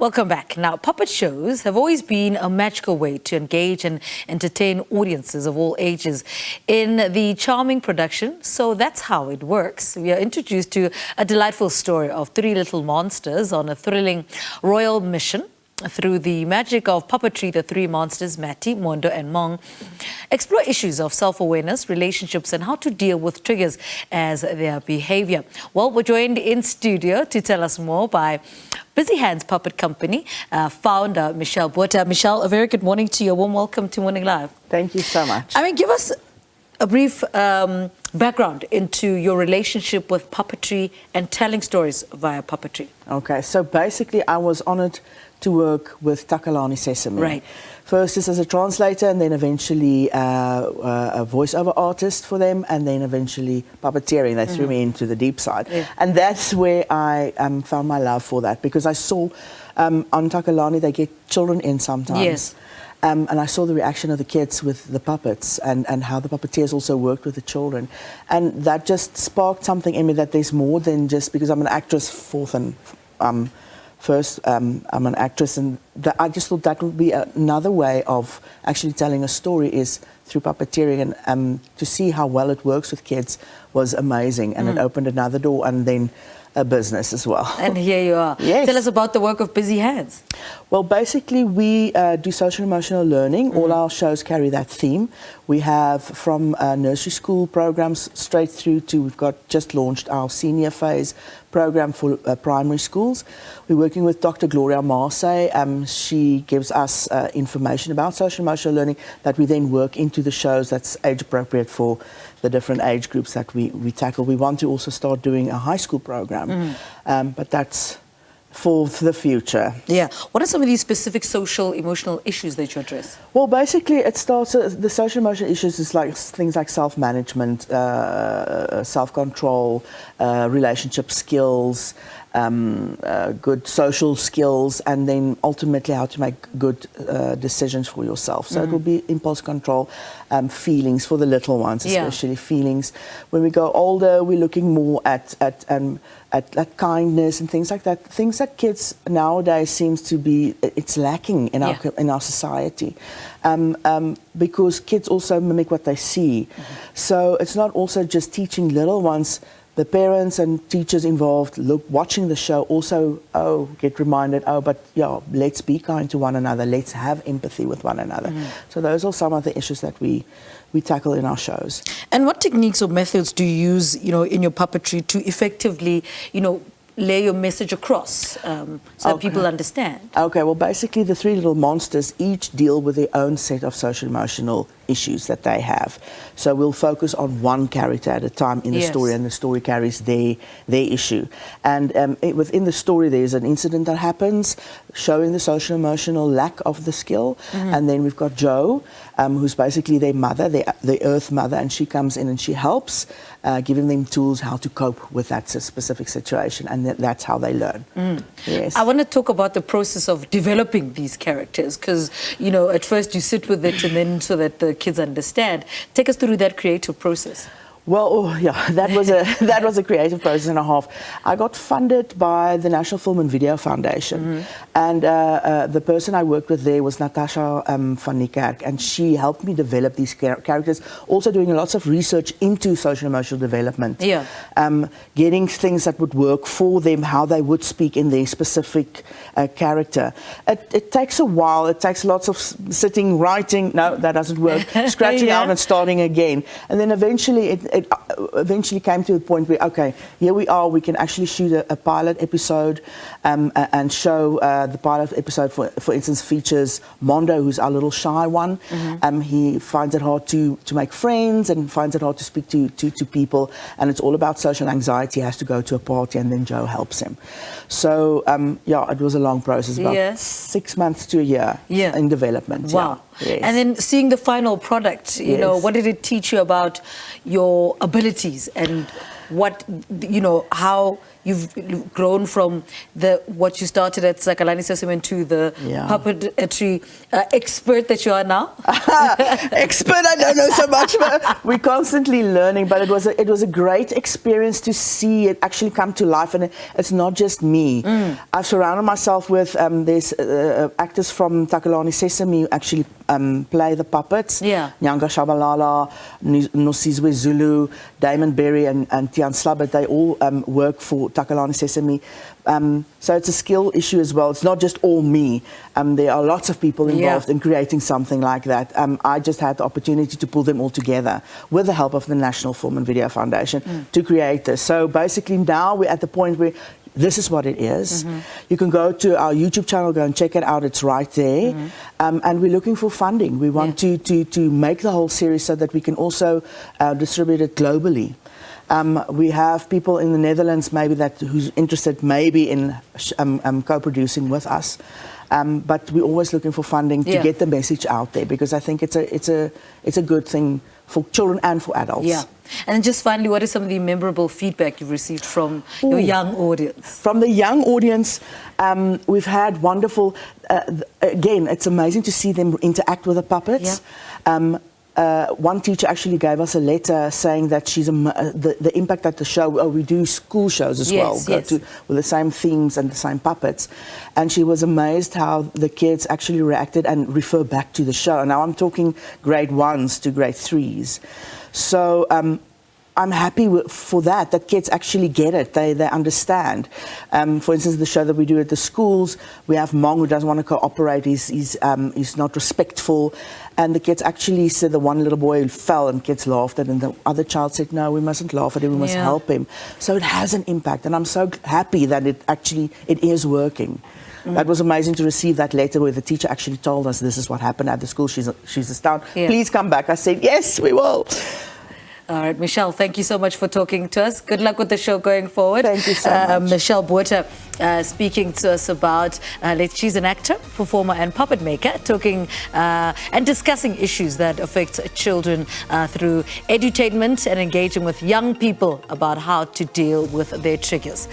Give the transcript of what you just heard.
Welcome back. Now, puppet shows have always been a magical way to engage and entertain audiences of all ages in the charming production. So that's how it works. We are introduced to a delightful story of three little monsters on a thrilling royal mission. Through the magic of puppetry, the three monsters, Matty, Mondo and Mong, explore issues of self-awareness, relationships and how to deal with triggers as their behaviour. Well, we're joined in studio to tell us more by Bizzy Hands Puppet Company founder Michelle Botha. Michelle, a very good morning to you. A warm welcome to Morning Live. Thank you so much. I mean, give us a brief background into your relationship with puppetry and telling stories via puppetry. Okay, so basically I was honoured to work with Takalani Sesame. Right. First as a translator and then eventually a voiceover artist for them and then eventually puppeteering. They threw me into the deep side. Yeah. And that's where I found my love for that, because I saw on Takalani they get children in sometimes. Yes. And I saw the reaction of the kids with the puppets and how the puppeteers also worked with the children. And that just sparked something in me that there's more than just, because I'm an actress first, I'm an actress, and I just thought that would be another way of actually telling a story is through puppeteering, and to see how well it works with kids was amazing, and it opened another door and then a business as well. And here you are. Yes. Tell us about the work of Bizzy Hands. Well, basically we do social emotional learning. All our shows carry that theme. We have from nursery school programs straight through to, we've just launched our senior phase program for primary schools. We're working with Dr. Gloria Marseille. She gives us information about social emotional learning that we then work into the shows that's age appropriate for the different age groups that we tackle. We want to also start doing a high school program, but that's for the future. Yeah. What are some of these specific social, emotional issues that you address? Well, basically, it starts, the social emotional issues is like things like self-management, self-control, relationship skills, good social skills, and then ultimately how to make good decisions for yourself. So it will be impulse control, feelings for the little ones, especially feelings. When we go older, we're looking more at kindness and things like that. Things that kids nowadays seems to be, it's lacking in our society. Because kids also mimic what they see. So it's not also just teaching little ones. The parents and teachers involved, watching the show also, get reminded, but yeah, let's be kind to one another. Let's have empathy with one another. So those are some of the issues that we tackle in our shows. And what techniques or methods do you use, in your puppetry to effectively, lay your message across so that people understand? Okay, well, basically the three little monsters each deal with their own set of social emotional issues that they have. So we'll focus on one character at a time in the story, and the story carries their issue. And within the story, there's an incident that happens, showing the social emotional lack of the skill. And then we've got Jo, who's basically their mother, the Earth Mother, and she comes in and she helps, giving them tools how to cope with that specific situation, and that's how they learn. Yes. I want to talk about the process of developing these characters, because, at first you sit with it and then so that the kids understand. Take us through that creative process. Well, that was a creative process and a half. I got funded by the National Film and Video Foundation, and the person I worked with there was Natasha van Niekerk, and she helped me develop these characters, also doing lots of research into social emotional development, getting things that would work for them, how they would speak in their specific character. It takes a while, it takes lots of sitting, writing, no, that doesn't work, scratching out and starting again, and then eventually it eventually came to a point where, okay, here we are, we can actually shoot a pilot episode and show the pilot episode, for instance, features Mondo, who's our little shy one. He finds it hard to make friends and finds it hard to speak to people, and it's all about social anxiety. He has to go to a party and then Jo helps him. So, it was a long process, about 6 months to a year in development. Wow. Yes. And then seeing the final product, what did it teach you about your abilities and what, how you've grown from what you started at Takalani Sesame to the puppetry expert that you are now. Expert, I don't know so much, but we're constantly learning. But it was a great experience to see it actually come to life, and it's not just me. I've surrounded myself with there's actors from Takalani Sesame who actually play the puppets. Nyanga Shabalala, Nosizwe Zulu, Damon Berry, and Tian Slabbert. They all work for Takalani Sesame. So it's a skill issue as well. It's not just all me. There are lots of people involved in creating something like that. I just had the opportunity to pull them all together with the help of the National Film and Video Foundation to create this. So basically now we're at the point where this is what it is. You can go to our YouTube channel, go and check it out. It's right there. And we're looking for funding. We want to make the whole series so that we can also distribute it globally. We have people in the Netherlands maybe who's interested maybe in co-producing with us. But we're always looking for funding to get the message out there, because I think it's a good thing for children and for adults. Yeah. And then just finally, what is some of the memorable feedback you've received from your young audience? From the young audience, we've had wonderful, again, it's amazing to see them interact with the puppets. One teacher actually gave us a letter saying that she's the impact at the show. We do school shows as well, with the same themes and the same puppets, and she was amazed how the kids actually reacted and refer back to the show. Now I'm talking grade 1s to grade 3s, so I'm happy for that kids actually get it, they understand. For instance, the show that we do at the schools, we have Mong who doesn't want to cooperate, he's not respectful, and the kids actually said the one little boy fell and kids laughed at it, and the other child said, no, we mustn't laugh at him, we must help him. So it has an impact, and I'm so happy that it is working. That was amazing to receive that letter where the teacher actually told us this is what happened at the school, she's astounded. Please come back. I said, yes, we will. All right, Michelle, thank you so much for talking to us. Good luck with the show going forward. Thank you so much. Michelle Botha speaking to us about, she's an actor, performer and puppet maker, talking and discussing issues that affect children through edutainment and engaging with young people about how to deal with their triggers.